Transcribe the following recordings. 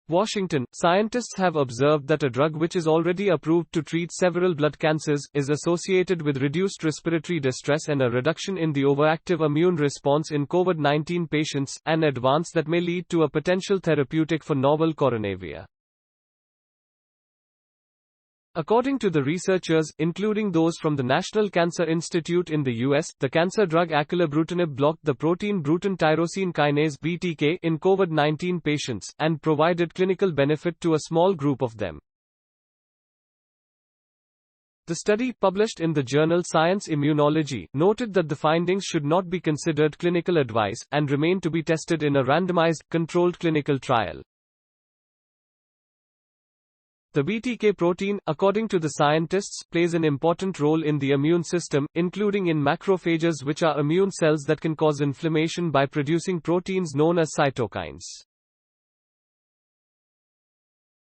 Washington, scientists have observed that a drug which is already approved to treat several blood cancers is associated with reduced respiratory distress and a reduction in the overactive immune response in COVID-19 patients, an advance that may lead to a potential therapeutic for novel coronavia. According to the researchers, including those from the National Cancer Institute in the US, the cancer drug acalabrutinib blocked the protein Bruton tyrosine kinase (BTK) in COVID-19 patients, and provided clinical benefit to a small group of them. The study, published in the journal Science Immunology, noted that the findings should not be considered clinical advice, and remain to be tested in a randomized, controlled clinical trial. The BTK protein, according to the scientists, plays an important role in the immune system, including in macrophages, which are immune cells that can cause inflammation by producing proteins known as cytokines.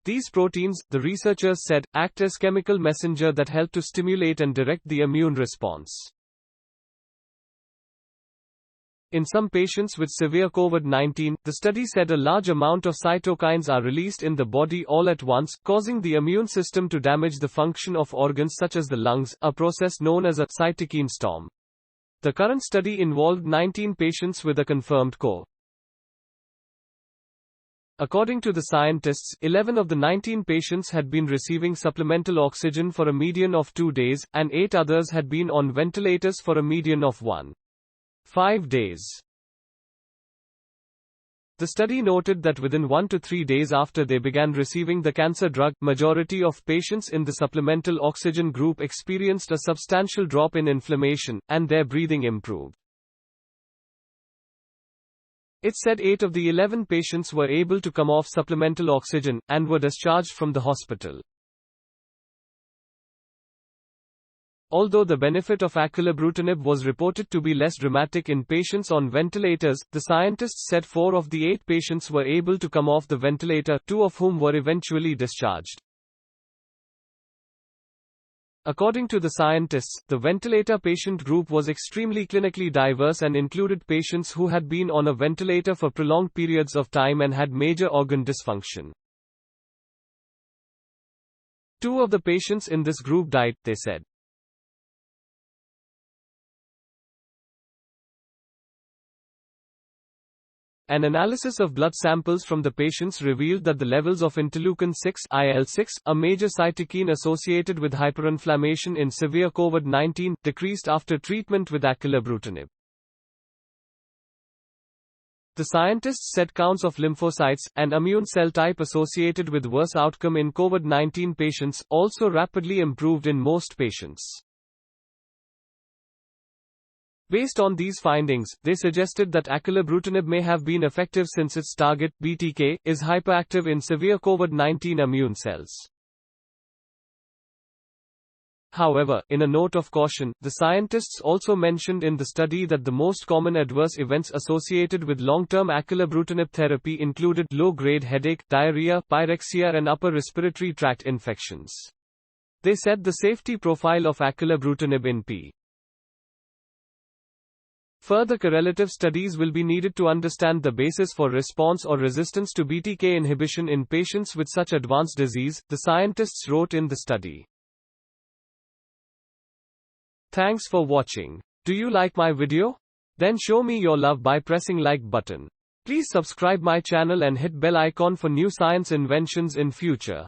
These proteins, the researchers said, act as chemical messenger that help to stimulate and direct the immune response. In some patients with severe COVID-19, the study said a large amount of cytokines are released in the body all at once, causing the immune system to damage the function of organs such as the lungs, a process known as a cytokine storm. The current study involved 19 patients with a confirmed CO. According to the scientists, 11 of the 19 patients had been receiving supplemental oxygen for a median of 2 days, and 8 others had been on ventilators for a median of 1.5 days. The study noted that within 1 to 3 days after they began receiving the cancer drug, majority of patients in the supplemental oxygen group experienced a substantial drop in inflammation, and their breathing improved. It said 8 of the 11 patients were able to come off supplemental oxygen, and were discharged from the hospital. Although the benefit of acalabrutinib was reported to be less dramatic in patients on ventilators, the scientists said 4 of the 8 patients were able to come off the ventilator, 2 of whom were eventually discharged. According to the scientists, the ventilator patient group was extremely clinically diverse and included patients who had been on a ventilator for prolonged periods of time and had major organ dysfunction. 2 of the patients in this group died, they said. An analysis of blood samples from the patients revealed that the levels of interleukin-6 (IL-6), a major cytokine associated with hyperinflammation in severe COVID-19, decreased after treatment with acalabrutinib. The scientists said counts of lymphocytes, an immune cell type associated with worse outcome in COVID-19 patients, also rapidly improved in most patients. Based on these findings, they suggested that acalabrutinib may have been effective since its target, BTK, is hyperactive in severe COVID-19 immune cells. However, in a note of caution, the scientists also mentioned in the study that the most common adverse events associated with long-term acalabrutinib therapy included low-grade headache, diarrhea, pyrexia and upper respiratory tract infections. They said the safety profile of acalabrutinib in P. Further correlative studies will be needed to understand the basis for response or resistance to BTK inhibition in patients with such advanced disease, the scientists wrote in the study. Thanks for watching. Do you like my video? Then show me your love by pressing like button. Please subscribe my channel and hit bell icon for new science inventions in future.